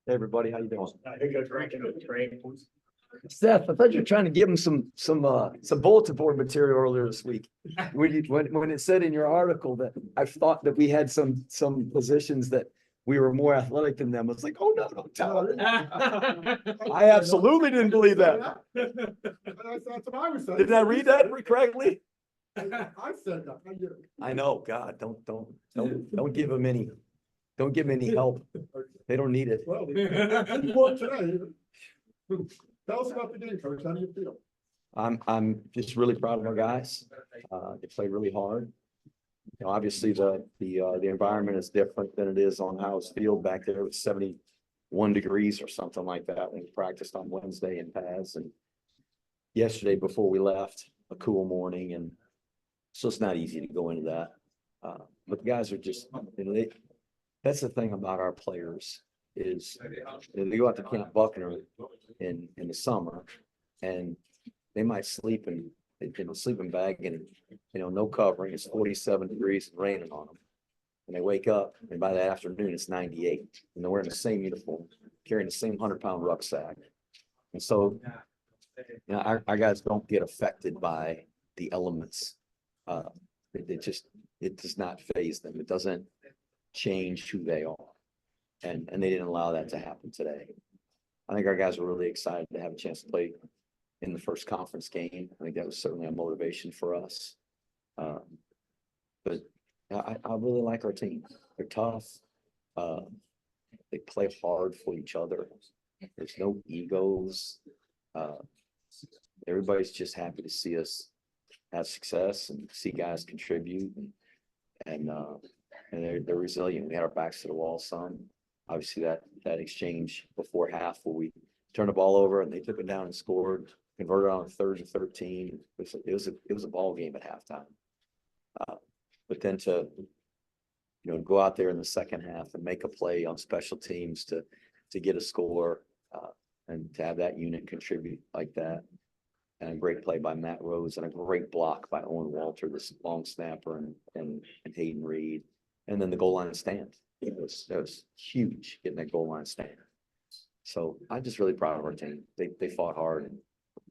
Hey, everybody, how you doing? I think I'm drinking a drink. Seth, I thought you were trying to give him some bulletin board material earlier this week. When it said in your article that I thought that we had some positions that we were more athletic than them. I was like, oh, no, don't tell her. I absolutely didn't believe that. That's what I was saying. Did I read that correctly? I said that. I know, God, don't give them any, don't give them any help. They don't need it. Well, you won today. Tell us about the game, coach. How do you feel? I'm just really proud of our guys. They played really hard. You know, obviously the environment is different than it is on House Field. Back there it was 71 degrees or something like that when we practiced on Wednesday in pads, and yesterday before we left, a cool morning, and so it's not easy to go into that. But the guys are just, you know, that's the thing about our players is they go out to Camp Buckner in the summer, and they might sleep in a sleeping bag and, you know, no covering. It's 47 degrees and raining on them. And they wake up, and by that afternoon, it's 98. And they're wearing the same uniform, carrying the same 100-pound rucksack. And so, you know, our guys don't get affected by the elements. It does not faze them. It doesn't change who they are. And they didn't allow that to happen today. I think our guys were really excited to have a chance to play in the first conference game. I think that was certainly a motivation for us. But I really like our team. They're tough. They play hard for each other. There's no egos. Everybody's just happy to see us have success and see guys contribute, and they're resilient. We had our backs to the wall some. Obviously that exchange before half where we turned the ball over and they took it down and scored, converted on 3rd and 13. It was a ball game at halftime. But then to, you know, go out there in the second half and make a play on special teams to get a score, and to have that unit contribute like that, and a great play by Matt Rose and a great block by Owen Walter, this long snapper, and Hayden Reed, and then the goal line stand. That was huge, getting that goal line stand. So I'm just really proud of our team. They fought hard, and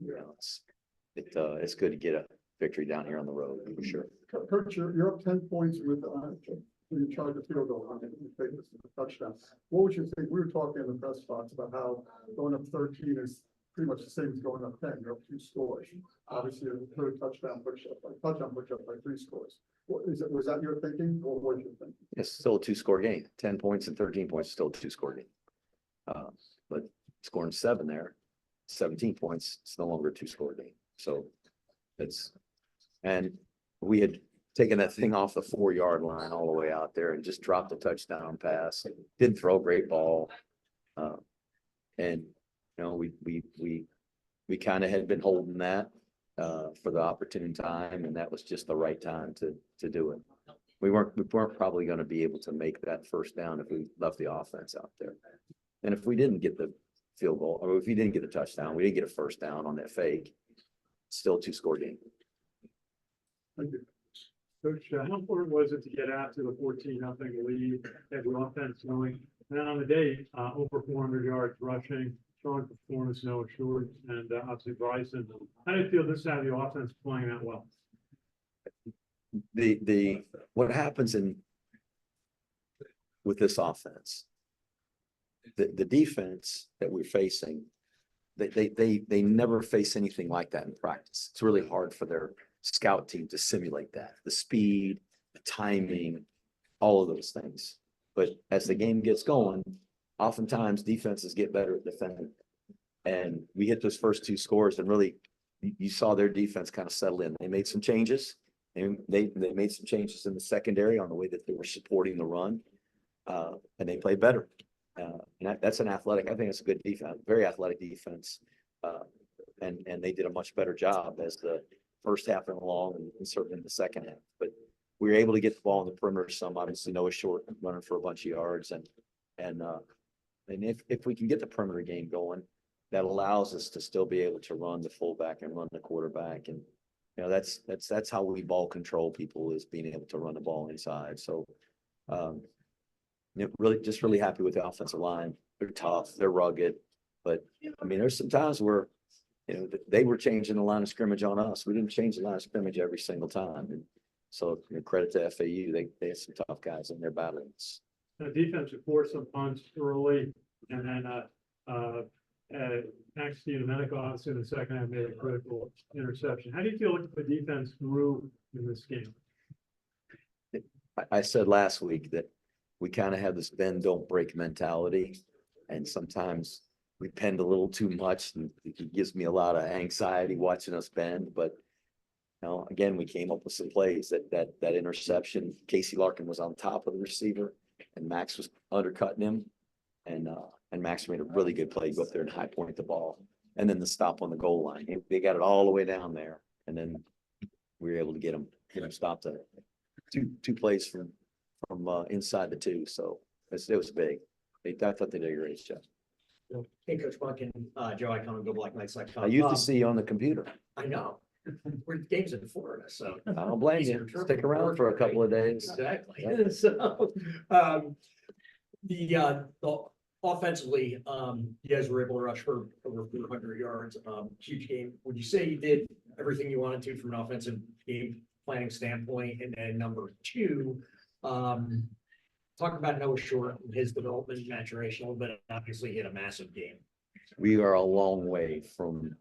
you know, it's good to get a victory down here on the road for sure. Coach, you're up 10 points with when you charge the field goal and you take this as a touchdown. What would you think? We were talking in the press box about how going up 13 is pretty much the same as going up 10. You're up 2 scores. Obviously, a third touchdown push up by 3 scores. Was that your thinking, or what was your thinking? It's still a 2-score game. 10 points and 13 points is still a 2-score game. But scoring 7 there, 17 points, it's no longer a 2-score game. So and we had taken that thing off the 4-yard line all the way out there and just dropped a touchdown pass. Didn't throw a great ball. And you know, we kind of had been holding that for the opportune time, and that was just the right time to do it. We weren't probably going to be able to make that first down if we left the offense out there. And if we didn't get the field goal, or if we didn't get a touchdown, we didn't get a first down on that fake, still a 2-score game. Thank you. Coach, how important was it to get out to the 14-0 lead, have the offense going? And then on the day, over 400 yards rushing, strong performance, Noah Short, and obviously Bryson. How do you feel this side of the offense playing that well? What happens with this offense, the defense that we're facing, they never face anything like that in practice. It's really hard for their scout team to simulate that, the speed, the timing, all of those things. But as the game gets going, oftentimes defenses get better at defending. And we hit those first 2 scores, and really you saw their defense kind of settle in. They made some changes, and they made some changes in the secondary on the way that they were supporting the run, and they played better. And that's an athletic, I think it's a good defense, very athletic defense. And they did a much better job as the first half went along, and certainly in the second half. But we were able to get the ball in the perimeter some. Obviously, Noah Short running for a bunch of yards, and if we can get the perimeter game going, that allows us to still be able to run the fullback and run the quarterback. And you know, that's how we ball control people, is being able to run the ball inside. So really happy with the offensive line. they're tough, they're rugged, but I mean, there's some times where, they were changing the line of scrimmage on us. We didn't change the line of scrimmage every single time. And so credit to FAU, they had some tough guys in their battles. The defense would force some punts early, and then, actually, the medical officer in the second half made a critical interception. How do you feel like the defense grew in this game? I said last week that we kind of have this bend, don't break mentality. And sometimes we bend a little too much, and it gives me a lot of anxiety watching us bend. But again, we came up with some plays that interception. Casey Larkin was on top of the receiver, and Max was undercutting him, and Max made a really good play, go up there and high point the ball, and then the stop on the goal line. They got it all the way down there, and then we were able to get him stopped at two plays from inside the two. So it was big. I thought they did a great job. Hey, Coach Monken, Joe, I come and go Black Knights. I used to see you on the computer. I know. We're games in Florida, so. I don't blame you. Stick around for a couple of days. Exactly. Yeah. So, the offensively, you guys were able to rush for over 400 yards, huge game. Would you say you did everything you wanted to from an offensive game planning standpoint? And then number two, talk about Noah Short and his development and maturation a little bit. Obviously, he had a massive game. We are a long way from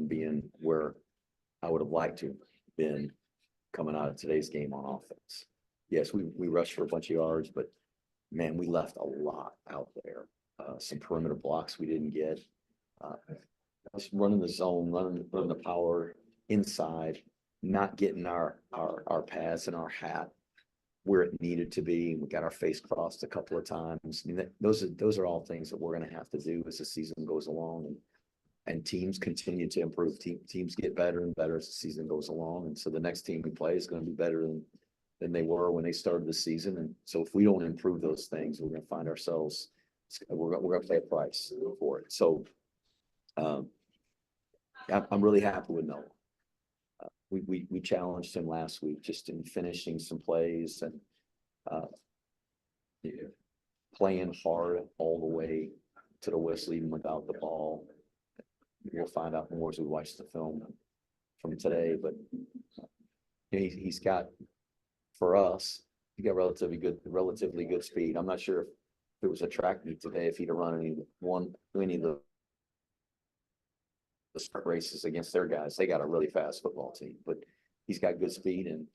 being where I would have liked to have been coming out of today's game on offense. Yes, we rushed for a bunch of yards, but man, we left a lot out there. Some perimeter blocks we didn't get. Just running the zone, running the power inside, not getting our pads and our hat where it needed to be. We got our face crossed a couple of times. I mean, those are all things that we're going to have to do as the season goes along, and teams continue to improve. Teams get better and better as the season goes along, and so the next team we play is going to be better than they were when they started the season. And so if we don't improve those things, we're going to find ourselves we're going to pay a price for it. So I'm really happy with Noah. We challenged him last week just in finishing some plays and playing hard all the way to the whistle, even without the ball. We'll find out more as we watch the film from today, but he's got, for us, he got relatively good speed. I'm not sure if it was a track meet today, if he'd have run any of the sprint races against their guys. They got a really fast football team, but he's got good speed, and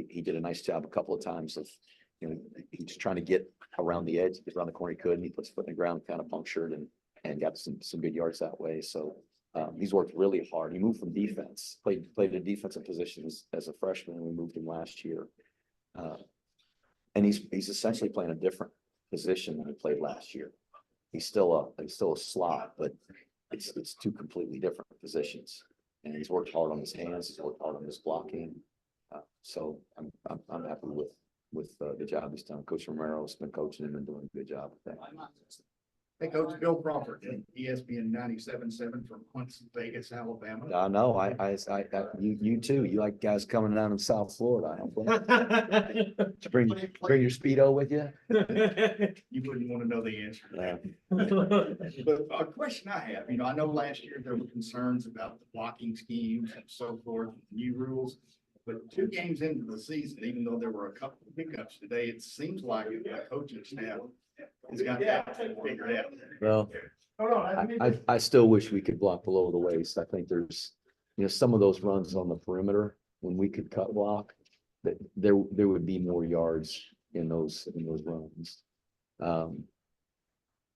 he did a nice job a couple of times of, he's trying to get around the edge, get around the corner he could, and he puts foot in the ground, kind of punctured and got some good yards that way. So he's worked really hard. He moved from defense, played a defensive position as a freshman, and we moved him last year. And he's essentially playing a different position than he played last year. He's still a slot, but it's two completely different positions. And he's worked hard on his hands. He's worked hard on his blocking. So I'm happy with the job he's done. Coach Romero's been coaching him and doing a good job with that. Hey, Coach Bill Crawford, ESPN 97.7 from Hunts, Vegas, Alabama. I know. You too. You like guys coming down in South Florida. I don't blame you. Bring your Speedo with you. You wouldn't want to know the answer to Yeah. that. But a question I have, I know last year there were concerns about the blocking schemes and so forth, new rules. But 2 games into the season, even though there were a couple of hiccups today, it seems like the coaching staff has got that figured out. Well, I still wish we could block below the waist. I think there's, some of those runs on the perimeter when we could cut block, that there would be more yards in those runs.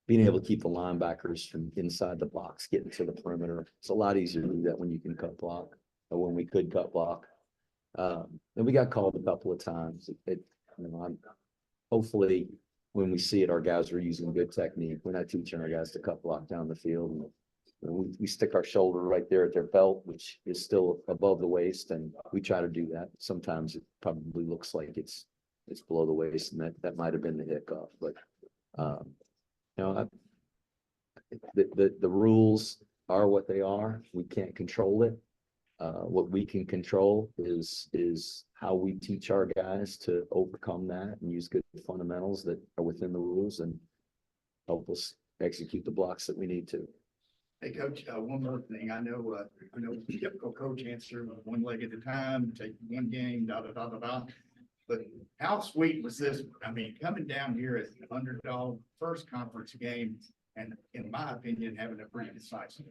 Being able to keep the linebackers from inside the box, getting to the perimeter, it's a lot easier to do that when you can cut block, or when we could cut block. And we got called a couple of times. Hopefully when we see it, our guys are using good technique. We're not teaching our guys to cut block down the field. And we stick our shoulder right there at their belt, which is still above the waist, and we try to do that. Sometimes it probably looks like it's below the waist, and that might have been the hiccup. But the rules are what they are. We can't control it. What we can control is how we teach our guys to overcome that and use good fundamentals that are within the rules and help us execute the blocks that we need to. Hey, coach, one more thing. I know typical coach answer one leg at a time, take one game, da, da, da, da, da. But how sweet was this? I mean, coming down here as an underdog, first conference game, and in my opinion, having a pretty decisive.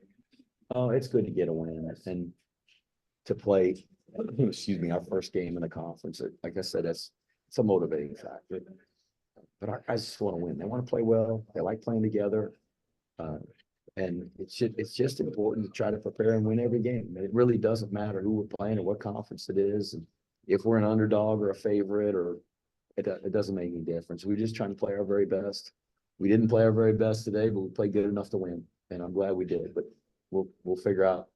Oh, it's good to get a win and to play, excuse me, our first game in the conference. Like I said, it's a motivating factor. But our guys just want to win. They want to play well. They like playing together. And it's just important to try to prepare and win every game. It really doesn't matter who we're playing or what conference it is. And if we're an underdog or a favorite, or it doesn't make any difference. We're just trying to play our very best. We didn't play our very best today, but we played good enough to win. And I'm glad we did. But we'll figure out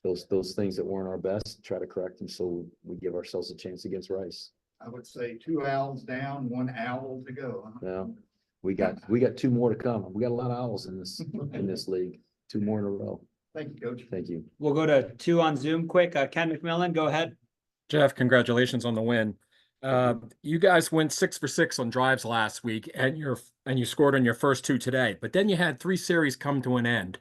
those things that weren't our best, try to correct them so we give ourselves a chance against Rice. I would say 2 owls down, 1 owl to go. Huh? Now, we got 2 more to come. We got a lot of owls in this league. 2 more in a row. Thank you, coach. Thank you. We'll go to 2 on Zoom quick. Ken McMillan, go ahead. Jeff, congratulations on the win. You guys went 6 for 6 on drives last week, and you scored on your first 2 today. But then you had 3 series come to an end.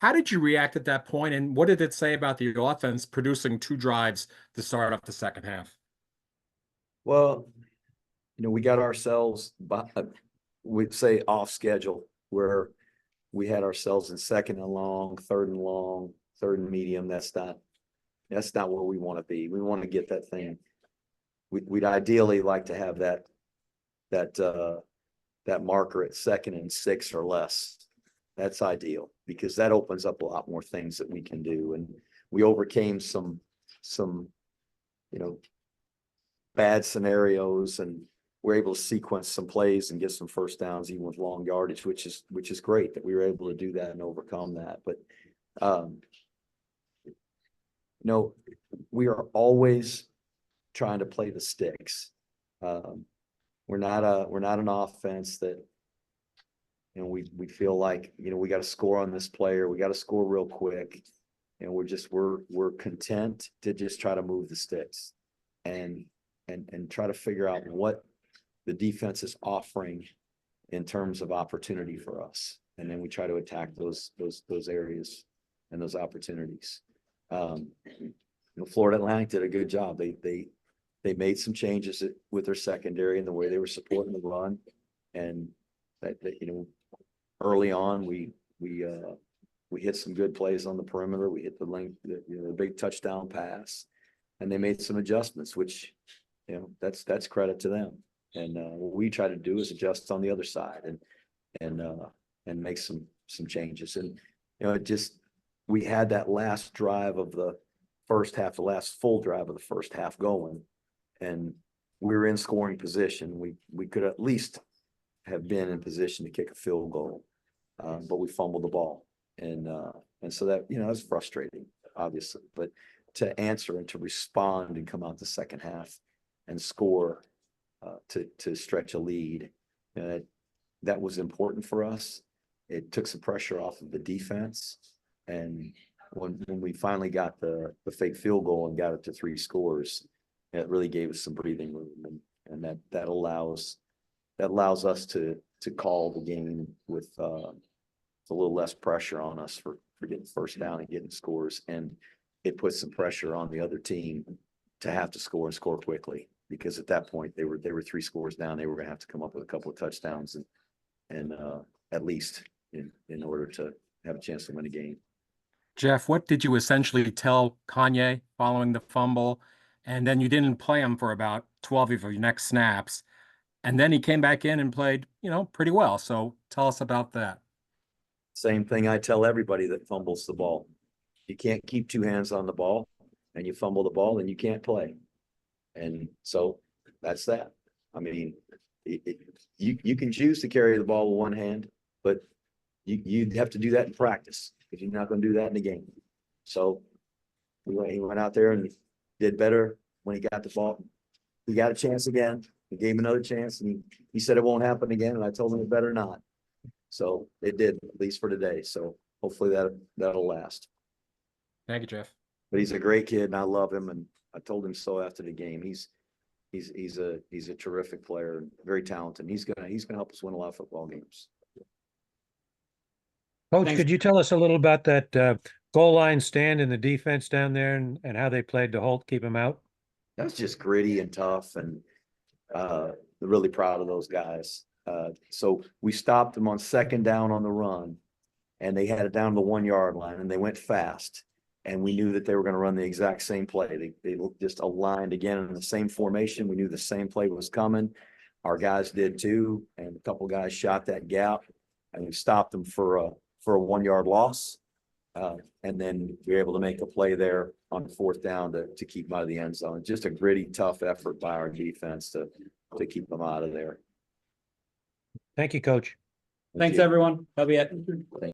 How did you react at that point, and what did it say about the offense producing 2 drives to start off the second half? Well, we got ourselves, we'd say off schedule, where we had ourselves in 2nd and long, 3rd and long, 3rd and medium. That's not where we want to be. We want to get that thing. We'd ideally like to have that marker at 2nd and 6 or less. That's ideal because that opens up a lot more things that we can do. And we overcame some bad scenarios, and we're able to sequence some plays and get some first downs, even with long yardage, which is great that we were able to do that and overcome that. But, we are always trying to play the sticks. We're not an offense that, we feel like, we got to score on this player. We got to score real quick. And we're content to just try to move the sticks and try to figure out what the defense is offering in terms of opportunity for us. And then we try to attack those areas and those opportunities. Florida Atlantic did a good job. They made some changes with their secondary and the way they were supporting the run. And that early on, we hit some good plays on the perimeter. We hit the big touchdown pass, and they made some adjustments, which, that's credit to them. And what we try to do is adjust on the other side and make some changes. And, we had that last drive of the first half, the last full drive of the first half going, and we were in scoring position. We could at least have been in position to kick a field goal, but we fumbled the ball. And so that, that's frustrating, obviously, but to answer and to respond and come out the second half and score to stretch a lead, that was important for us. It took some pressure off of the defense. And when we finally got the fake field goal and got it to 3 scores, it really gave us some breathing room. And that allows us to call the game with a little less pressure on us for getting first down and getting scores. And it puts some pressure on the other team to have to score and score quickly, because at that point they were 3 scores down. They were going to have to come up with a couple of touchdowns and at least in order to have a chance to win a game. Jeff, what did you essentially tell Kanye following the fumble? And then you didn't play him for about 12 of your next snaps. And then he came back in and played, pretty well. So tell us about that. Same thing I tell everybody that fumbles the ball. You can't keep 2 hands on the ball, and you fumble the ball and you can't play. And so that's that. I mean, you can choose to carry the ball with one hand, but you have to do that in practice, because you're not going to do that in the game. So he went out there and did better when he got the ball. He got a chance again. We gave him another chance, and he said it won't happen again, and I told him it better not. So it did, at least for today. So hopefully that'll last. Thank you, Jeff. But he's a great kid, and I love him, and I told him so after the game. He's a terrific player, very talented. He's gonna help us win a lot of football games. Coach, Thanks. could you tell us a little about that goal line stand and the defense down there and how they played to keep them out? That was just gritty and tough and really proud of those guys. So we stopped them on second down on the run and they had it down to the 1 yard line and they went fast. And we knew that they were going to run the exact same play. They just aligned again in the same formation. We knew the same play was coming. Our guys did too. And a couple guys shot that gap and we stopped them for a 1 yard loss. And then we were able to make a play there on fourth down to keep them out of the end zone. Just a gritty, tough effort by our defense to keep them out of there. Thank you, Coach. Thanks, you. everyone. That'll be it.